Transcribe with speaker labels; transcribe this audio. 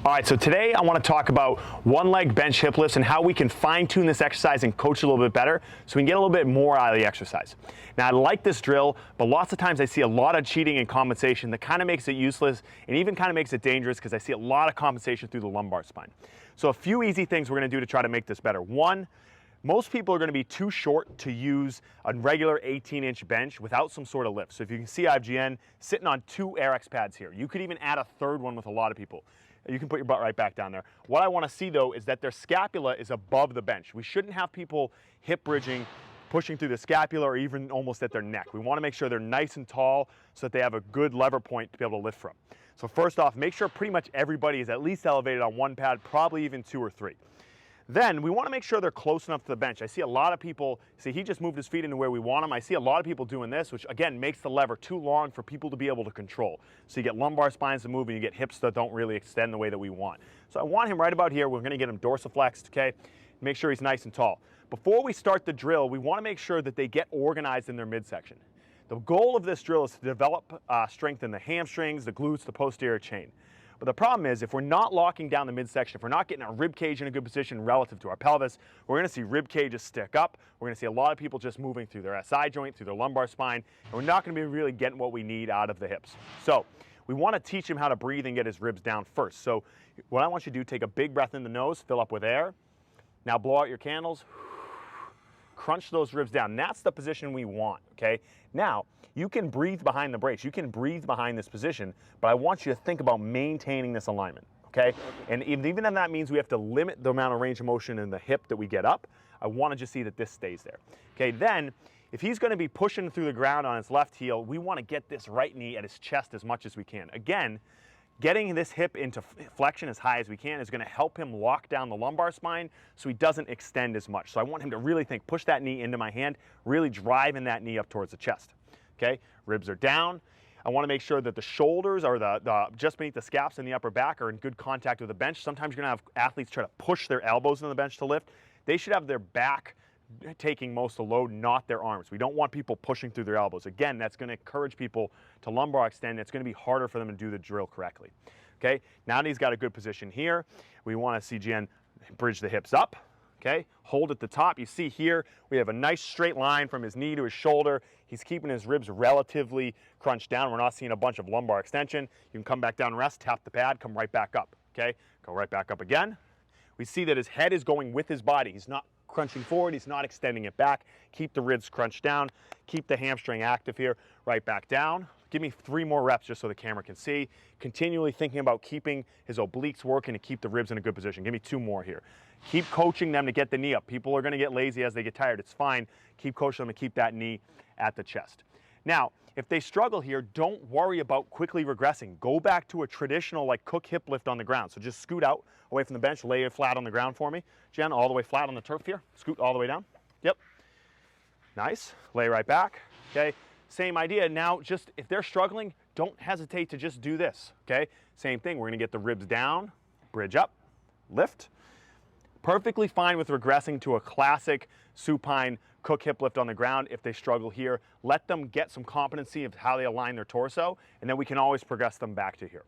Speaker 1: All right, so today I want to talk about one leg bench hip lifts and how we can fine tune this exercise and coach it a little bit better so we can get a little bit more out of the exercise. Now I like this drill, but lots of times I see a lot of cheating and compensation that kind of makes it useless and even kind of makes it dangerous because I see a lot of compensation through the lumbar spine. So a few easy things we're going to do to try to make this better. One, most people are going to be too short to use a regular 18-inch bench without some sort of lift. So if you can see IGN sitting on 2 RX pads here. You could even add a third one with a lot of people. You can put your butt right back down there. What I want to see though is that their scapula is above the bench. We shouldn't have people hip bridging, pushing through the scapula or even almost at their neck. We want to make sure they're nice and tall so that they have a good lever point to be able to lift from. So first off, make sure pretty much everybody is at least elevated on 1 pad, probably even 2 or 3. Then we want to make sure they're close enough to the bench. I see a lot of people, see he just moved his feet into where we want them. I see a lot of people doing this, which again makes the lever too long for people to be able to control. So you get lumbar spines to move and you get hips that don't really extend the way that we want. So I want him right about here. We're going to get him dorsiflexed, okay? Make sure he's nice and tall. Before we start the drill, we want to make sure that they get organized in their midsection. The goal of this drill is to develop strength in the hamstrings, the glutes, the posterior chain. But the problem is, if we're not locking down the midsection, if we're not getting our rib cage in a good position relative to our pelvis, we're going to see rib cages stick up. We're going to see a lot of people just moving through their SI joint, through their lumbar spine, and we're not going to be really getting what we need out of the hips. So we want to teach him how to breathe and get his ribs down first. So what I want you to do, take a big breath in the nose, fill up with air. Now blow out your candles. Crunch those ribs down. And that's the position we want, okay? Now, you can breathe behind the brace. You can breathe behind this position, but I want you to think about maintaining this alignment, okay? And even if that means we have to limit the amount of range of motion in the hip that we get up, I want to just see that this stays there. Okay, then, if he's going to be pushing through the ground on his left heel, we want to get this right knee at his chest as much as we can. Again, getting this hip into flexion as high as we can is going to help him lock down the lumbar spine so he doesn't extend as much. So I want him to really think, push that knee into my hand, really driving that knee up towards the chest. Okay, ribs are down. I want to make sure that the shoulders or the just beneath the scaps and the upper back are in good contact with the bench. Sometimes you're going to have athletes try to push their elbows on the bench to lift. They should have their back taking most of the load, not their arms. We don't want people pushing through their elbows. Again, that's going to encourage people to lumbar extend. It's going to be harder for them to do the drill correctly. Okay, now that he's got a good position here, we want to see Jen bridge the hips up. Okay, hold at the top. You see here, we have a nice straight line from his knee to his shoulder. He's keeping his ribs relatively crunched down. We're not seeing a bunch of lumbar extension. You can come back down and rest, tap the pad, come right back up. Okay, go right back up again. We see that his head is going with his body. He's not crunching forward, he's not extending it back. Keep the ribs crunched down. Keep the hamstring active here. Right back down. Give me 3 more reps just so the camera can see. Continually thinking about keeping his obliques working to keep the ribs in a good position. Give me 2 more here. Keep coaching them to get the knee up. People are going to get lazy as they get tired. It's fine. Keep coaching them to keep that knee at the chest. Now, if they struggle here, don't worry about quickly regressing. Go back to a traditional like Cook hip lift on the ground. So just scoot out away from the bench, lay it flat on the ground for me. Jen, all the way flat on the turf here. Scoot all the way down. Yep. Nice. Lay right back. Okay. Same idea. Now, just if they're struggling, don't hesitate to just do this. Okay. Same thing. We're going to get the ribs down, bridge up, lift. Perfectly fine with regressing to a classic supine Cook hip lift on the ground if they struggle here. Let them get some competency of how they align their torso, and then we can always progress them back to here.